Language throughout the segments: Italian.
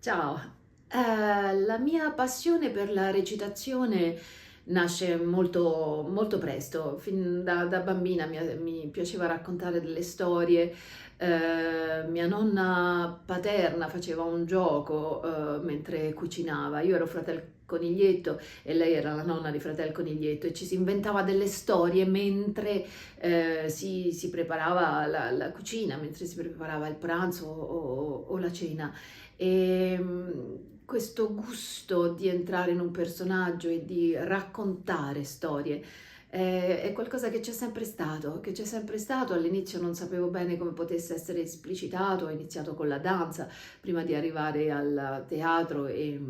Ciao, la mia passione per la recitazione nasce molto, molto presto. Fin da bambina mi piaceva raccontare delle storie. Mia nonna paterna faceva un gioco mentre cucinava. Io ero Fratel Coniglietto e lei era la nonna di Fratel Coniglietto e ci si inventava delle storie mentre si preparava la cucina, mentre si preparava il pranzo o la cena. E questo gusto di entrare in un personaggio e di raccontare storie è qualcosa che c'è sempre stato. All'inizio non sapevo bene come potesse essere esplicitato, ho iniziato con la danza prima di arrivare al teatro e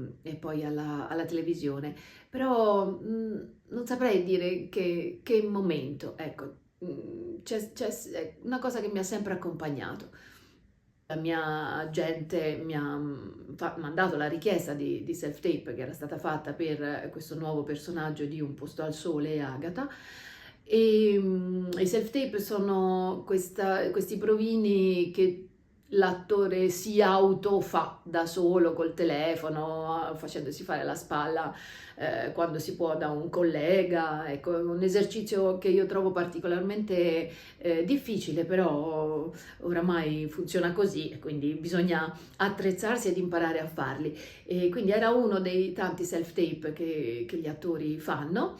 poi alla televisione, però non saprei dire che momento, ecco, è una cosa che mi ha sempre accompagnato. La mia agente mi ha mandato la richiesta di self-tape che era stata fatta per questo nuovo personaggio di Un posto al sole e Agatha. E i self-tape sono questi provini che l'attore si autofa da solo col telefono, facendosi fare la spalla quando si può da un collega. Ecco, è un esercizio che io trovo particolarmente difficile, però oramai funziona così e quindi bisogna attrezzarsi ed imparare a farli. E quindi era uno dei tanti self-tape che gli attori fanno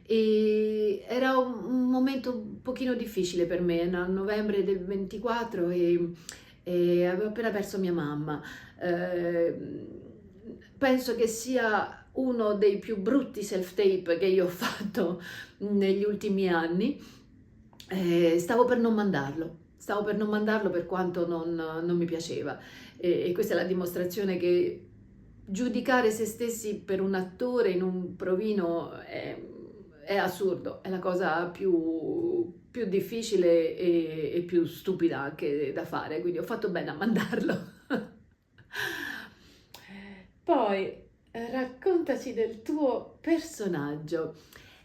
e era un momento un pochino difficile per me, a novembre del 24 e avevo appena perso mia mamma. Penso che sia uno dei più brutti self-tape che io ho fatto negli ultimi anni. Stavo per non mandarlo per quanto non mi piaceva e questa è la dimostrazione che giudicare se stessi per un attore in un provino è assurdo, è la cosa più difficile e più stupida anche da fare, quindi ho fatto bene a mandarlo. Poi raccontaci del tuo personaggio.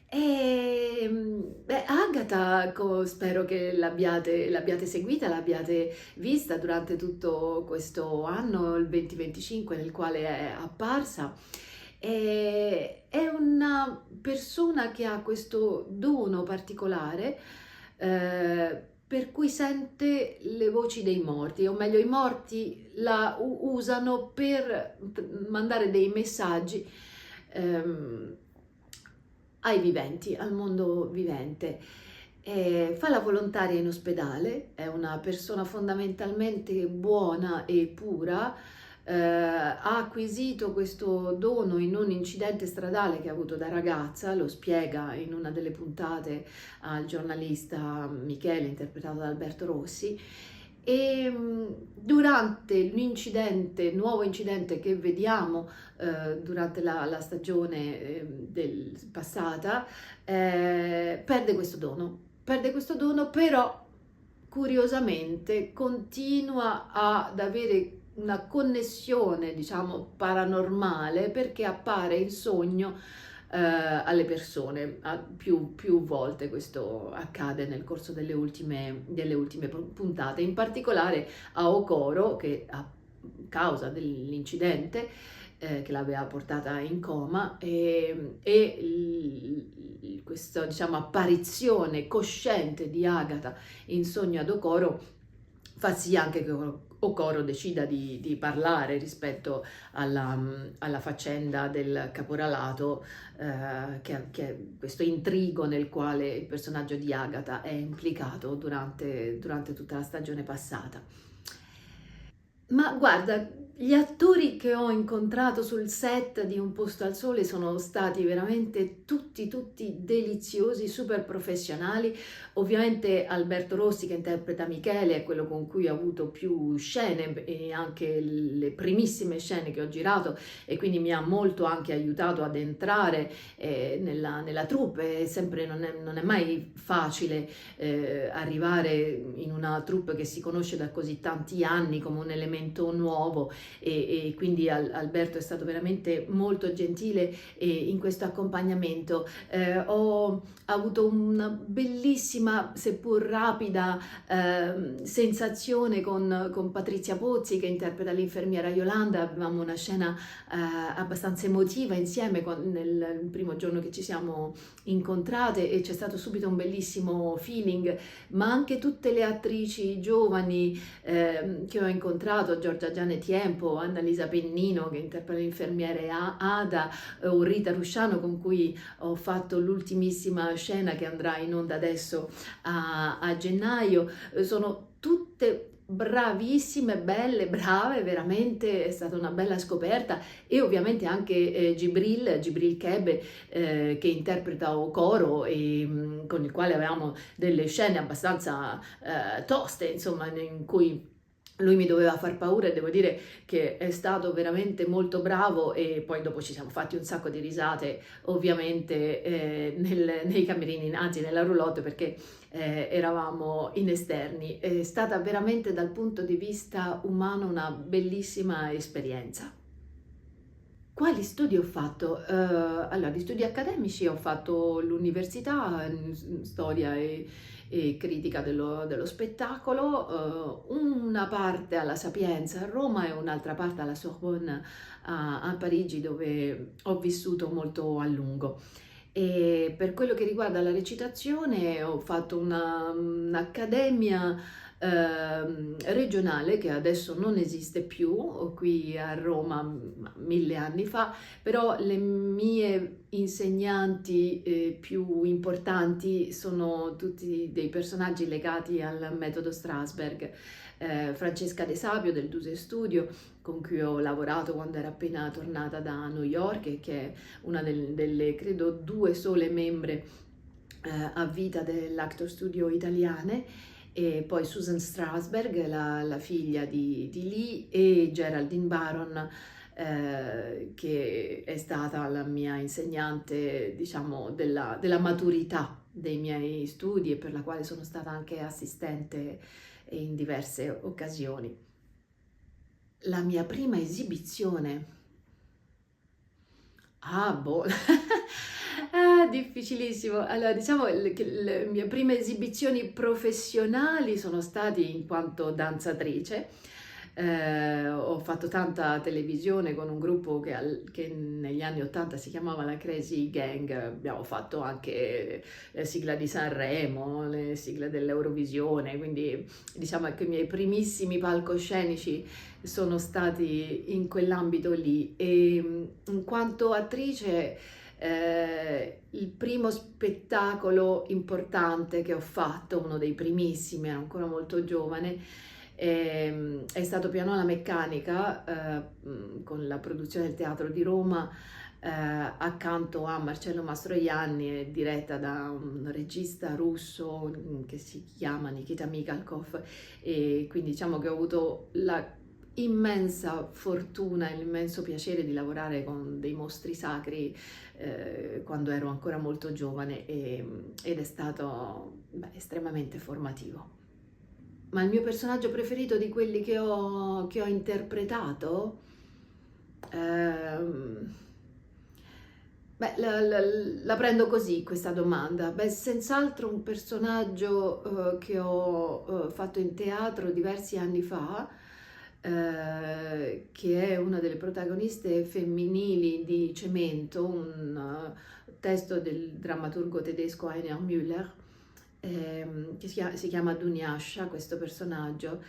Beh, Agatha, spero che l'abbiate seguita, l'abbiate vista durante tutto questo anno, il 2025, nel quale è apparsa. È una persona che ha questo dono particolare, per cui sente le voci dei morti, o meglio, i morti la usano per mandare dei messaggi ehm, ai viventi, al mondo vivente. Fa la volontaria in ospedale, è una persona fondamentalmente buona e pura, ha acquisito questo dono in un incidente stradale che ha avuto da ragazza, lo spiega in una delle puntate al giornalista Michele, interpretato da Alberto Rossi. E durante l'incidente, nuovo incidente che vediamo durante la stagione passata, perde questo dono, però curiosamente continua ad avere una connessione, diciamo, paranormale perché appare in sogno alle persone. Più volte questo accade nel corso delle ultime puntate, in particolare a Okoro che a causa dell'incidente che l'aveva portata in coma questa, diciamo, apparizione cosciente di Agatha in sogno ad Okoro fa sì anche che Okoro decida di parlare rispetto alla faccenda del caporalato, che è questo intrigo nel quale il personaggio di Agatha è implicato durante tutta la stagione passata. Ma guarda, gli attori che ho incontrato sul set di Un posto al sole sono stati veramente tutti deliziosi, super professionali. Ovviamente Alberto Rossi che interpreta Michele è quello con cui ho avuto più scene e anche le primissime scene che ho girato e quindi mi ha molto anche aiutato ad entrare nella troupe. Sempre non è mai facile arrivare in una troupe che si conosce da così tanti anni come un elemento nuovo e quindi Alberto è stato veramente molto gentile in questo accompagnamento. Ho avuto una bellissima, seppur rapida, sensazione con Patrizia Pozzi che interpreta l'infermiera Yolanda. Avevamo una scena abbastanza emotiva insieme nel primo giorno che ci siamo incontrate e c'è stato subito un bellissimo feeling, ma anche tutte le attrici giovani che ho incontrato, Giorgia Giane Tiempo, Annalisa Pennino che interpreta l'infermiere Ada, o Rita Rusciano con cui ho fatto l'ultimissima scena che andrà in onda adesso a gennaio, sono tutte bravissime, belle, brave, veramente è stata una bella scoperta. E ovviamente anche Gibril Kebe che interpreta Okoro e con il quale avevamo delle scene abbastanza toste, insomma, in cui lui mi doveva far paura e devo dire che è stato veramente molto bravo, e poi dopo ci siamo fatti un sacco di risate ovviamente nei camerini, anzi nella roulotte, perché eravamo in esterni. È stata veramente dal punto di vista umano una bellissima esperienza. Quali studi ho fatto? Allora, di studi accademici ho fatto l'università in storia e critica dello spettacolo, una parte alla Sapienza a Roma e un'altra parte alla Sorbonne a Parigi, dove ho vissuto molto a lungo. E per quello che riguarda la recitazione ho fatto un'accademia regionale che adesso non esiste più qui a Roma, 1000 anni fa, però le mie insegnanti più importanti sono tutti dei personaggi legati al metodo Strasberg. Francesca De Sapio del Duse Studio, con cui ho lavorato quando ero appena tornata da New York e che è una delle credo 2 sole membre a vita dell'Actor Studio italiane, e poi Susan Strasberg, la figlia di Lee, e Geraldine Baron, che è stata la mia insegnante, diciamo, della maturità dei miei studi e per la quale sono stata anche assistente in diverse occasioni. La mia prima esibizione. Ah, boh, difficilissimo. Allora, diciamo che le mie prime esibizioni professionali sono state in quanto danzatrice. Ho fatto tanta televisione con un gruppo che negli anni '80 si chiamava la Crazy Gang. Abbiamo fatto anche la sigla di Sanremo, le sigle dell'Eurovisione, quindi diciamo che i miei primissimi palcoscenici sono stati in quell'ambito lì. E in quanto attrice, il primo spettacolo importante che ho fatto, uno dei primissimi, ero ancora molto giovane, è stato Pianola Meccanica, con la produzione del Teatro di Roma, accanto a Marcello Mastroianni, diretta da un regista russo che si chiama Nikita Mikhalkov. E quindi diciamo che ho avuto la immensa fortuna e l'immenso piacere di lavorare con dei mostri sacri quando ero ancora molto giovane, ed è stato estremamente formativo. Ma il mio personaggio preferito di quelli che ho interpretato? Ehm, la prendo così questa domanda. Senz'altro un personaggio che ho fatto in teatro diversi anni fa, che è una delle protagoniste femminili di Cemento, un testo del drammaturgo tedesco Heiner Müller, che si chiama Dunyasha, questo personaggio,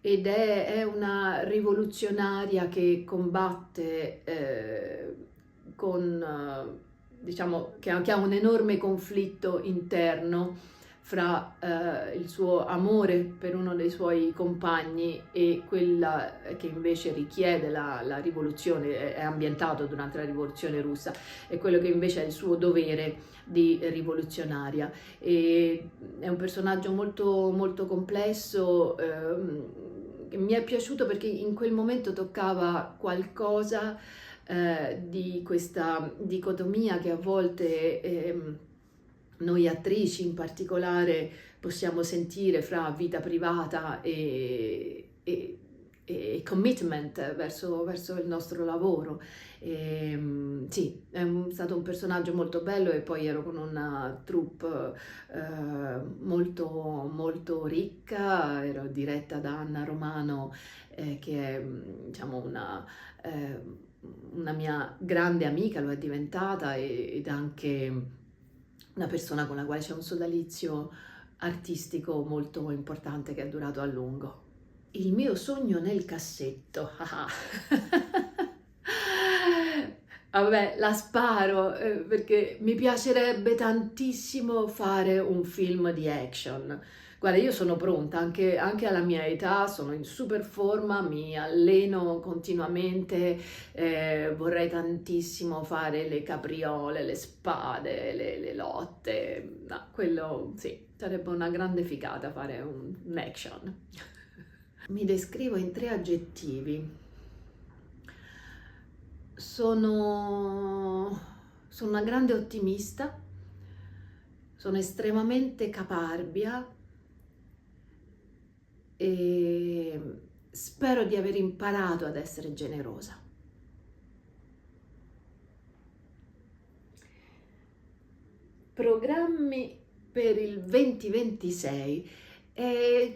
ed è una rivoluzionaria che combatte diciamo, che ha un enorme conflitto interno fra il suo amore per uno dei suoi compagni e quella che invece richiede la rivoluzione, è ambientato durante la rivoluzione russa, e quello che invece è il suo dovere di rivoluzionaria. E è un personaggio molto, molto complesso, che mi è piaciuto perché in quel momento toccava qualcosa di questa dicotomia che a volte noi attrici in particolare possiamo sentire fra vita privata e e commitment verso il nostro lavoro. Sì, stato un personaggio molto bello e poi ero con una troupe molto, molto ricca, ero diretta da Anna Romano, che è diciamo eh, una mia grande amica, lo è diventata, ed anche una persona con la quale c'è un sodalizio artistico molto importante che è durato a lungo. Il mio sogno nel cassetto. Ah. Vabbè, la sparo perché mi piacerebbe tantissimo fare un film di action. Guarda, io sono pronta, anche alla mia età, sono in super forma, mi alleno continuamente, vorrei tantissimo fare le capriole, le spade, le lotte. No, quello sì, sarebbe una grande figata fare un action. Mi descrivo in 3 aggettivi. Sono, sono una grande ottimista, sono estremamente caparbia e spero di aver imparato ad essere generosa. Programmi per il 2026.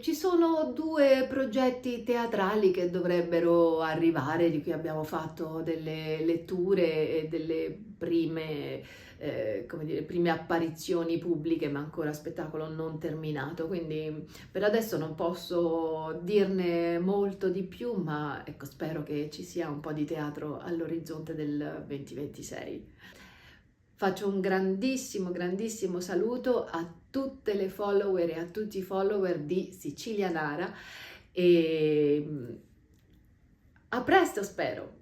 Ci sono 2 progetti teatrali che dovrebbero arrivare, di cui abbiamo fatto delle letture e delle come dire, prime apparizioni pubbliche, ma ancora spettacolo non terminato, quindi per adesso non posso dirne molto di più, ma ecco, spero che ci sia un po' di teatro all'orizzonte del 2026. Faccio un grandissimo, grandissimo saluto a tutte le follower e a tutti i follower di Sicilia Nara e a presto spero!